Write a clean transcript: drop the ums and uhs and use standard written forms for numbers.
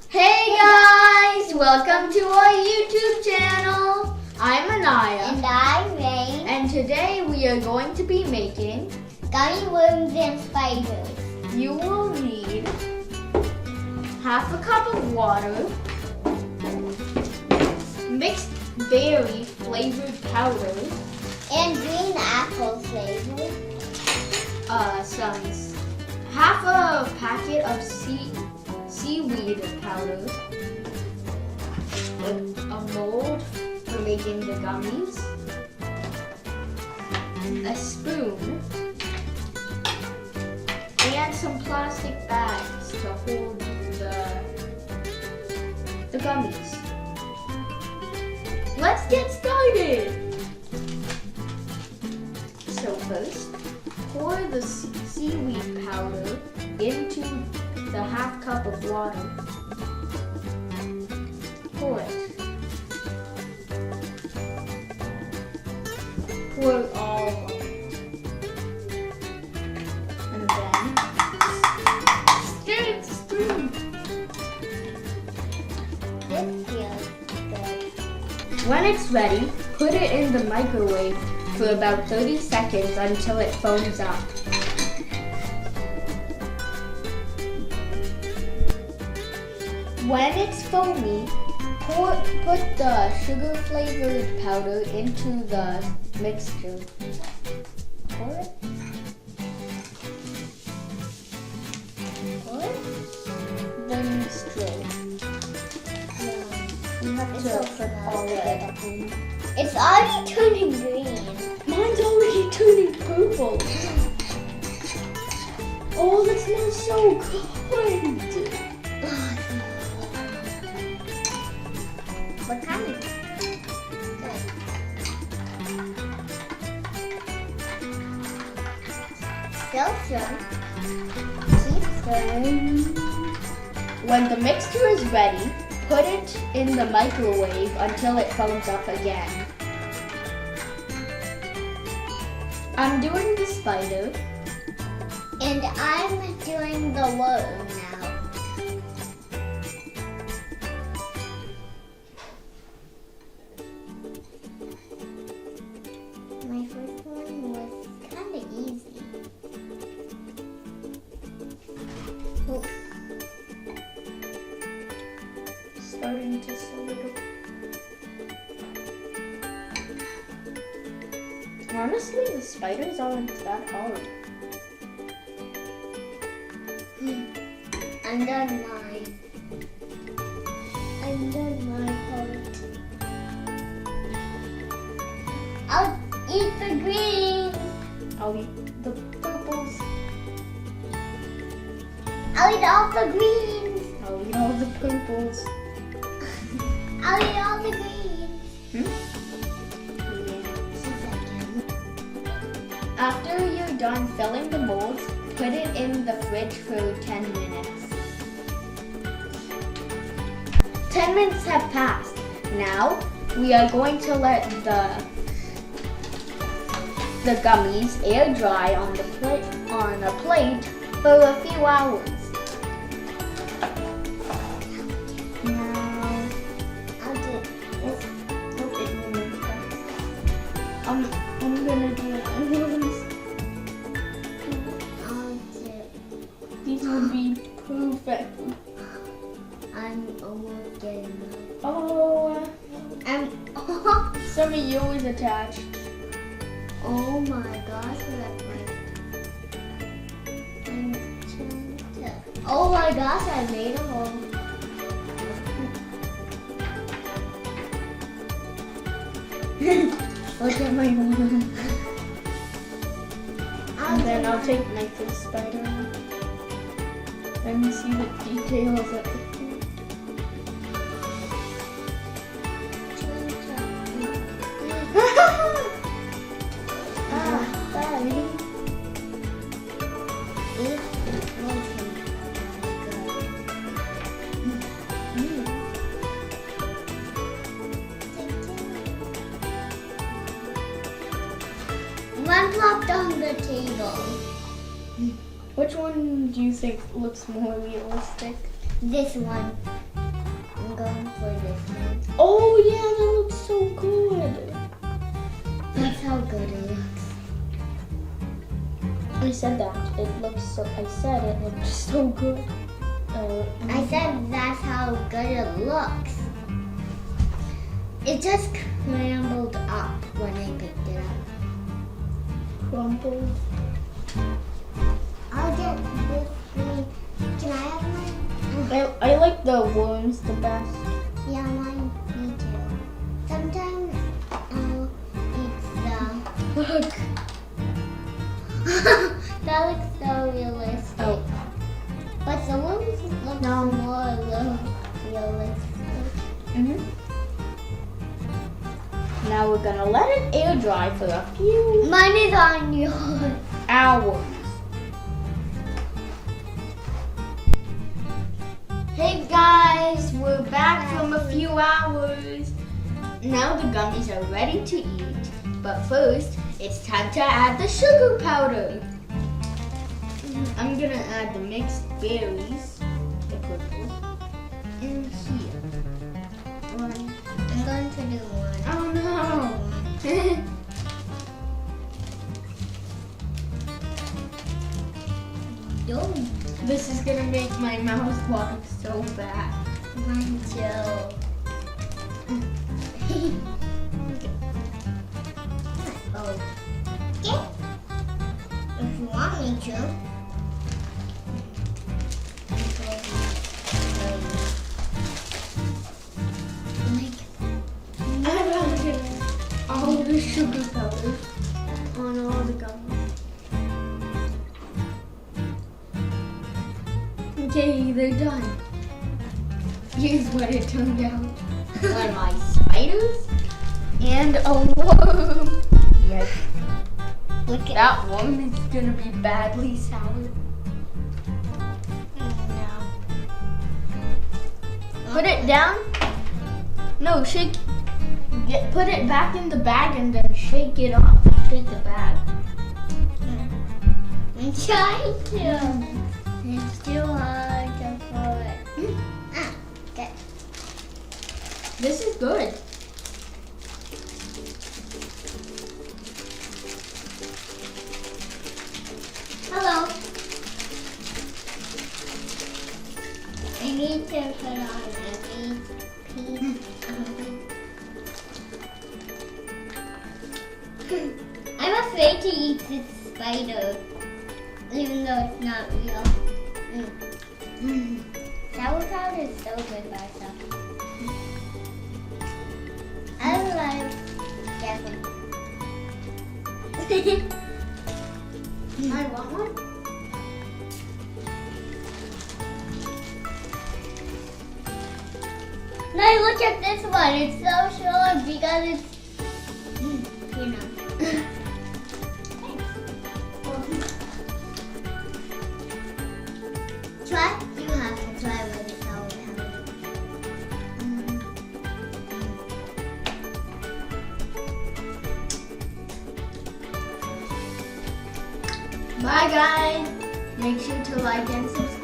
Hey guys! Welcome to our YouTube channel. I'm Anaya. And I'm Rain. And today we are going to be making Gummy worms and spiders. You will need half a cup of water, mixed berry flavored powder, And green apple flavor. half a packet of seaweed powder, a mold for making the gummies, a spoon, and some plastic bags to hold the gummies. Let's get started! So first, pour the seaweed powder into the half cup of water. Pour it. Pour it all. And then stir it, spoon. This feels good. When it's ready, put it in the microwave for about 30 seconds until it foams up. When it's foamy, put the sugar-flavored powder into the mixture. Pour it. Pour it. Then stir. You have It's to so put all of it good. in. It's already turning green. Mine's already turning purple. Oh, that smells so good. What kind of Still stirring. Keep stirring. When the mixture is ready, put it in the microwave until it foams up again. I'm doing the spider. And I'm doing the worm now. My first one was kind of easy. Oh, Starting to settle. Honestly, the spiders aren't that hard. I'm done mine. I'm done my part. I'll eat the green. I'll eat the purples. I'll eat all the greens. I'll eat all the purples. I'll eat all the greens. After you're done filling the molds, put it in the fridge for 10 minutes. 10 minutes have passed. Now, we are going to let the gummies air dry on a plate for a few hours. Now, I'll do this. I'm gonna do it. I'll do. These will be perfect. I'm almost getting it. Oh, I'm. some of you is attached. Oh my gosh, that's like. I'm trying to. Oh my gosh, I made a hole. Look at my one. And then I'll take my first spider. Let me see the details at the front. Sorry. One plopped on the table. Which one do you think looks more realistic? This one. going for this one. Oh yeah, that looks so good. That's how good it looks. I said that. I said it looks so good. I said that's how good it looks. It just crumbled up when I picked it up. Crumpled. I'll get this green. Can I have mine? I like the worms the best. Yeah, mine. Me too. Sometimes I'll eat the. Look. That looks so realistic. Oh. But the worms look more realistic. Now we're gonna let it air dry for a few Mine is on yours. hours. Hey guys, we're back from a few hours. Now the gummies are ready to eat, but first it's time to add the sugar powder. I'm gonna add the mixed berries, the purple, in here. One. I'm going to do one. Oh no! This is gonna make my mouth water so bad. Mine too. Oh. Okay. If you want me to. All the sugar powder on all the gummies. Okay, they're done. Here's what it turned out. One of my spiders and a worm. Yes. Look at That worm is gonna be badly sour. no. Put it down. No, shake. Put it back in the bag and then shake it off. Shake the bag. I'm trying to. It's too hard to pull it. Okay. This is good. Hello. I need to put on every piece. I'm afraid to eat this spider, even though it's not real. Sauerkraut is so good by itself. I like Jasmine. I want one. Now look at this one. It's so short because it's, you know. Try. You have to try with the sauerkraut. Bye guys. Make sure to like and subscribe.